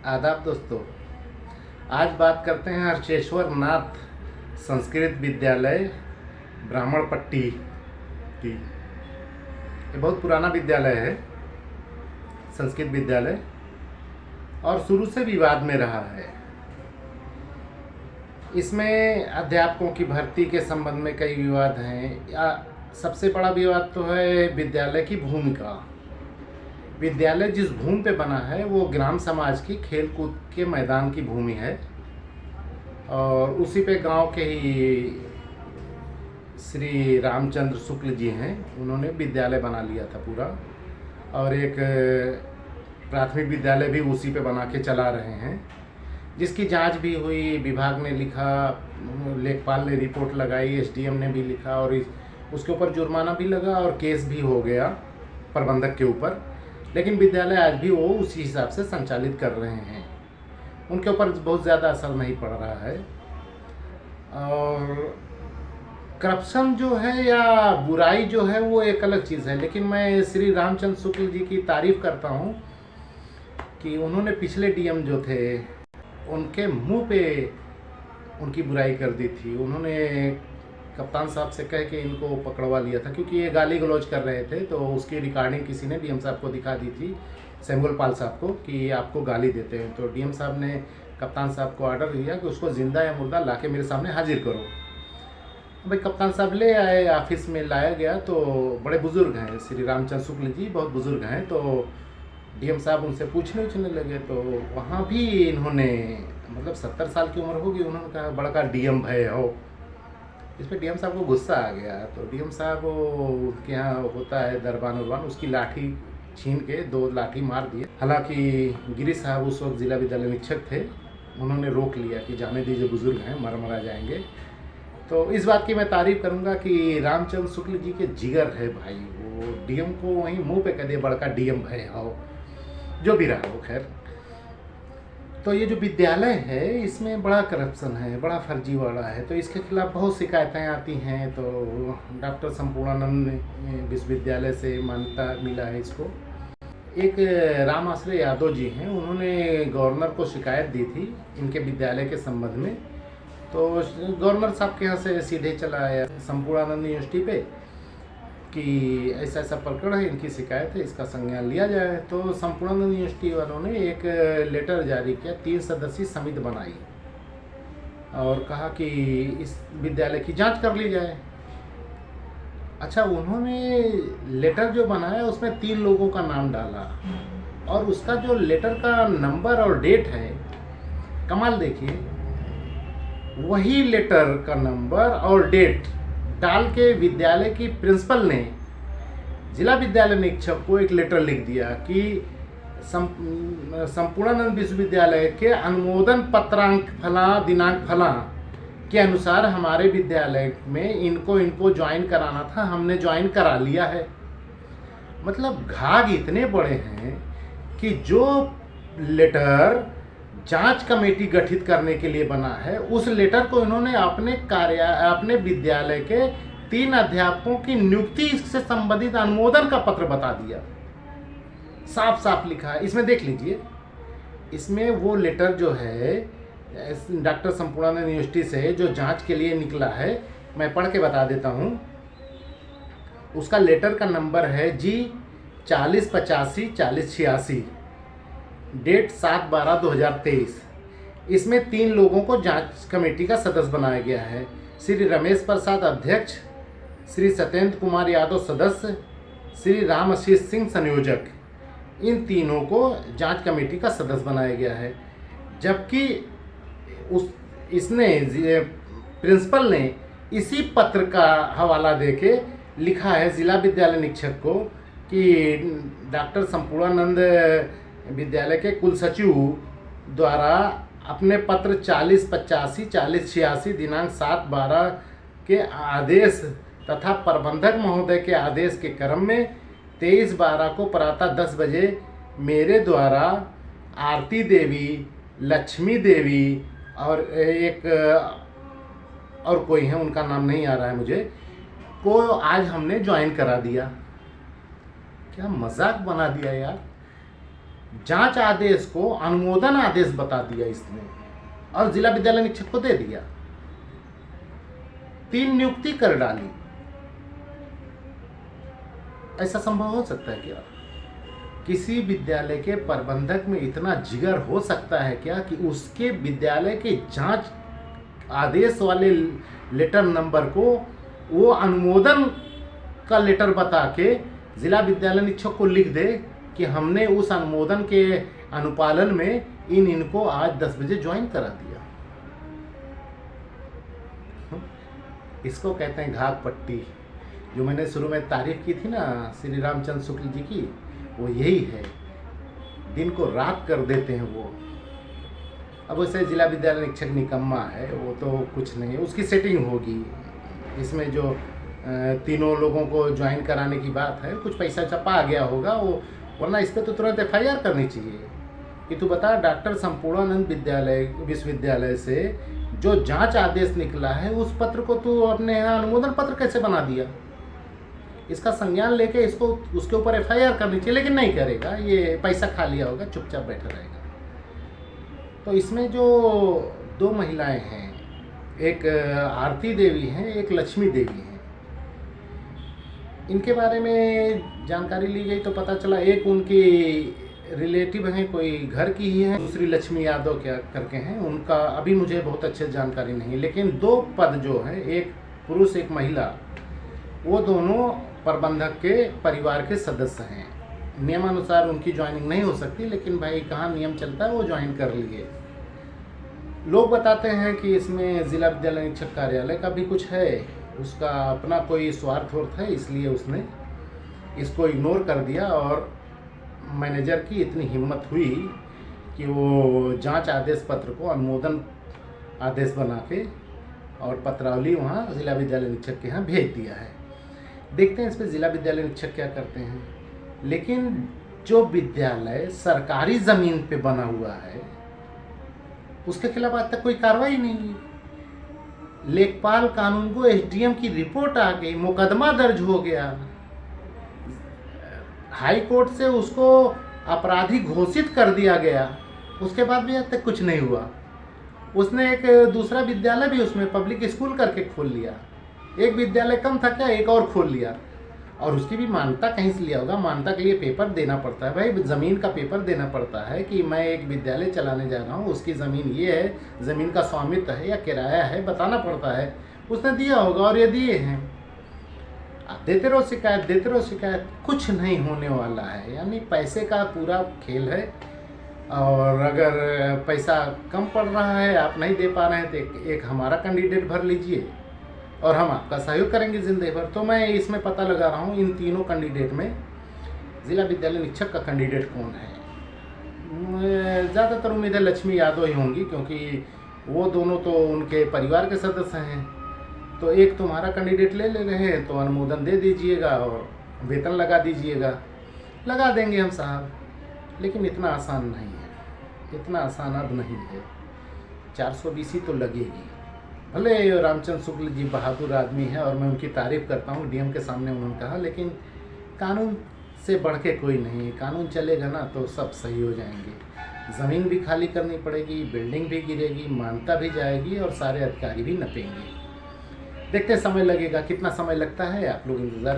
आदाब दोस्तों। आज बात करते हैं हर्षेश्वर नाथ संस्कृत विद्यालय ब्राह्मण पट्टी की। ये बहुत पुराना विद्यालय है, संस्कृत विद्यालय, और शुरू से विवाद में रहा है। इसमें अध्यापकों की भर्ती के संबंध में कई विवाद हैं। सबसे बड़ा विवाद तो है विद्यालय की भूमि का। विद्यालय जिस भूमि पे बना है वो ग्राम समाज की खेल कूद के मैदान की भूमि है, और उसी पे गांव के ही श्री रामचंद्र शुक्ल जी हैं, उन्होंने विद्यालय बना लिया था पूरा, और एक प्राथमिक विद्यालय भी उसी पे बना के चला रहे हैं, जिसकी जांच भी हुई। विभाग ने लिखा, लेखपाल ने रिपोर्ट लगाई, एसडीएम ने भी लिखा, और उसके ऊपर जुर्माना भी लगा और केस भी हो गया प्रबंधक के ऊपर। लेकिन विद्यालय आज भी वो उसी हिसाब से संचालित कर रहे हैं, उनके ऊपर बहुत ज़्यादा असर नहीं पड़ रहा है। और करप्शन जो है या बुराई जो है वो एक अलग चीज़ है, लेकिन मैं श्री रामचंद्र शुक्ल जी की तारीफ़ करता हूँ कि उन्होंने पिछले डीएम जो थे उनके मुंह पे उनकी बुराई कर दी थी। उन्होंने कप्तान साहब से कह के इनको पकड़वा लिया था, क्योंकि ये गाली गलौज कर रहे थे, तो उसकी रिकॉर्डिंग किसी ने डीएम साहब को दिखा दी थी, सैमुअल पाल साहब को, कि आपको गाली देते हैं। तो डीएम साहब ने कप्तान साहब को ऑर्डर दिया कि उसको ज़िंदा या मुर्दा ला के मेरे सामने हाजिर करो। भाई कप्तान साहब ले आए, ऑफिस में लाया गया, तो बड़े बुज़ुर्ग हैं श्री रामचंद्र शुक्ल जी, बहुत बुज़ुर्ग हैं। तो डीएम साहब उनसे पूछने लगे, तो वहाँ भी इन्होंने, मतलब 70 साल की उम्र होगी, उन्होंने कहा बड़का डीएम भय हो। इस पर डीएम साहब को गुस्सा आ गया, तो डीएम साहब उनके यहाँ होता है दरबान उरबान, उसकी लाठी छीन के 2 लाठी मार दिए। हालांकि गिरी साहब उस वक्त जिला विद्यालय निरीक्षक थे, उन्होंने रोक लिया कि जाने दीजिए, बुजुर्ग हैं, मरा जाएंगे। तो इस बात की मैं तारीफ करूंगा कि रामचंद्र शुक्ल जी के जिगर है भाई, वो डीएम को वहीं मुंह पे कह दिया बड़का डीएम है हो, जो भी रहा हो। खैर, तो ये जो विद्यालय है इसमें बड़ा करप्शन है, बड़ा फर्जीवाड़ा है, तो इसके खिलाफ बहुत शिकायतें आती हैं। तो डॉक्टर संपूर्णानंद विश्वविद्यालय से मान्यता मिला है इसको। एक राम आश्रय यादव जी हैं, उन्होंने गवर्नर को शिकायत दी थी इनके विद्यालय के संबंध में। तो गवर्नर साहब के यहाँ से सीधे चला आया संपूर्णानंद यूनिवर्सिटी पे कि ऐसा ऐसा प्रकरण है, इनकी शिकायत है, इसका संज्ञान लिया जाए। तो संपूर्णानंद यूनिवर्सिटी वालों ने एक लेटर जारी किया, 3 सदस्यीय समिति बनाई और कहा कि इस विद्यालय की जांच कर ली जाए। अच्छा, उन्होंने लेटर जो बनाया उसमें 3 लोगों का नाम डाला, और उसका जो लेटर का नंबर और डेट है, कमाल देखिए, वही लेटर का नंबर और डेट डाल के विद्यालय की प्रिंसिपल ने जिला विद्यालय निरीक्षक को एक लेटर लिख दिया कि संपूर्णानंद विश्वविद्यालय के अनुमोदन पत्रांक फला दिनांक फला के अनुसार हमारे विद्यालय में इनको ज्वाइन कराना था, हमने ज्वाइन करा लिया है। मतलब घाघ इतने बड़े हैं कि जो लेटर जांच कमेटी गठित करने के लिए बना है, उस लेटर को इन्होंने अपने विद्यालय के 3 अध्यापकों की नियुक्ति से संबंधित अनुमोदन का पत्र बता दिया। साफ साफ लिखा है, इसमें देख लीजिए। इसमें वो लेटर जो है डॉक्टर संपूर्णानंद यूनिवर्सिटी से जो जांच के लिए निकला है, मैं पढ़ के बता देता हूँ। उसका लेटर का नंबर है जी 4085 4086, डेट 7/12/2023। इसमें 3 लोगों को जांच कमेटी का सदस्य बनाया गया है। श्री रमेश प्रसाद अध्यक्ष, श्री सत्येंद्र कुमार यादव सदस्य, श्री राम आशीष सिंह संयोजक, इन तीनों को जांच कमेटी का सदस्य बनाया गया है। जबकि इसने प्रिंसिपल ने इसी पत्र का हवाला देके लिखा है जिला विद्यालय निरीक्षक को कि डॉक्टर संपूर्णानंद विद्यालय के कुल सचिव द्वारा अपने पत्र 4085 4086 दिनांक 7/12 के आदेश तथा प्रबंधक महोदय के आदेश के क्रम में 23/12 को प्रातः 10 बजे मेरे द्वारा आरती देवी, लक्ष्मी देवी और एक और कोई है, उनका नाम नहीं आ रहा है मुझे, को आज हमने ज्वाइन करा दिया। क्या मजाक बना दिया यार। जांच आदेश को अनुमोदन आदेश बता दिया इसने और जिला विद्यालय अधीक्षक को दे दिया। 3 नियुक्ति कर डाली। ऐसा संभव हो सकता है क्या? किसी विद्यालय के प्रबंधक में इतना जिगर हो सकता है क्या कि उसके विद्यालय के जांच आदेश वाले लेटर नंबर को वो अनुमोदन का लेटर बता के जिला विद्यालय अधीक्षक को लिख दे कि हमने उस अनुमोदन के अनुपालन में इनको आज 10 बजे ज्वाइन करा दिया। इसको कहते हैं घाघ पट्टी। जो मैंने शुरू में तारीफ की थी ना श्री रामचंद्र शुक्ल जी की, वो यही है, दिन को रात कर देते हैं वो। अब वैसे जिला विद्यालय अधीक्षक निकम्मा है, वो तो कुछ नहीं, उसकी सेटिंग होगी। इसमें जो तीनों लोगों को ज्वाइन कराने की बात है, कुछ पैसा छपा आ गया होगा वो, वरना इस पर तो तुरंत FIR करनी चाहिए कि तू बता डॉक्टर संपूर्णानंद विश्वविद्यालय से जो जांच आदेश निकला है उस पत्र को तू अपने यहाँ अनुमोदन पत्र कैसे बना दिया। इसका संज्ञान लेके इसको उसके ऊपर FIR करनी चाहिए, लेकिन नहीं करेगा, ये पैसा खा लिया होगा, चुपचाप बैठा रहेगा। तो इसमें जो 2 महिलाएं हैं, एक आरती देवी हैं, एक लक्ष्मी देवी हैं, इनके बारे में जानकारी ली गई तो पता चला एक उनकी रिलेटिव हैं, कोई घर की ही है, दूसरी लक्ष्मी यादव क्या करके हैं, उनका अभी मुझे बहुत अच्छे जानकारी नहीं, लेकिन 2 पद जो है, एक पुरुष एक महिला, वो दोनों प्रबंधक के परिवार के सदस्य हैं। नियमानुसार उनकी ज्वाइनिंग नहीं हो सकती, लेकिन भाई कहाँ नियम चलता है वो ज्वाइन कर लिए। लोग बताते हैं कि इसमें जिला विद्यालय अधीक्षक कार्यालय का भी कुछ है, उसका अपना कोई स्वार्थ वर्थ है, इसलिए उसने इसको इग्नोर कर दिया और मैनेजर की इतनी हिम्मत हुई कि वो जांच आदेश पत्र को अनुमोदन आदेश बना के और पत्रावली वहाँ जिला विद्यालय अधीक्षक के यहाँ भेज दिया है। देखते हैं इस पर जिला विद्यालय अधीक्षक क्या करते हैं। लेकिन जो विद्यालय सरकारी ज़मीन पे बना हुआ है उसके खिलाफ आज तक कोई कार्रवाई नहीं हुई। लेखपाल कानून को SDM की रिपोर्ट आ गई, मुकदमा दर्ज हो गया, हाई कोर्ट से उसको अपराधी घोषित कर दिया गया, उसके बाद भी आज तक कुछ नहीं हुआ। उसने एक दूसरा विद्यालय भी उसमें पब्लिक स्कूल करके खोल लिया, एक विद्यालय कम था क्या, एक और खोल लिया, और उसकी भी मान्यता कहीं से लिया होगा। मान्यता के लिए पेपर देना पड़ता है भाई, ज़मीन का पेपर देना पड़ता है कि मैं एक विद्यालय चलाने जा रहा हूँ, उसकी ज़मीन ये है, ज़मीन का स्वामित्व है या किराया है, बताना पड़ता है। उसने दिया होगा और ये दिए हैं। आप देते रहो शिकायत, देते रहो शिकायत, कुछ नहीं होने वाला है। यानी पैसे का पूरा खेल है, और अगर पैसा कम पड़ रहा है, आप नहीं दे पा रहे हैं, तो एक हमारा कैंडिडेट भर लीजिए और हम आपका सहयोग करेंगे जिंदगी भर। तो मैं इसमें पता लगा रहा हूँ इन तीनों कैंडिडेट में जिला विद्यालय अधीक्षक का कैंडिडेट कौन है। ज़्यादातर उम्मीद है लक्ष्मी यादव ही होंगी, क्योंकि वो दोनों तो उनके परिवार के सदस्य हैं। तो एक तुम्हारा कैंडिडेट ले रहे हैं तो अनुमोदन दे दीजिएगा और वेतन लगा दीजिएगा। लगा देंगे हम साहब, लेकिन इतना आसान नहीं है, इतना आसान अब नहीं है। 420 ही तो लगेगी। भले रामचंद्र शुक्ल जी बहादुर आदमी है और मैं उनकी तारीफ़ करता हूँ, डीएम के सामने उन्होंने कहा, लेकिन कानून से बढ़ के कोई नहीं। कानून चलेगा ना तो सब सही हो जाएंगे। ज़मीन भी खाली करनी पड़ेगी, बिल्डिंग भी गिरेगी, मान्यता भी जाएगी और सारे अधिकारी भी नपेंगे। देखते समय लगेगा, कितना समय लगता है आप लोग इंतज़ार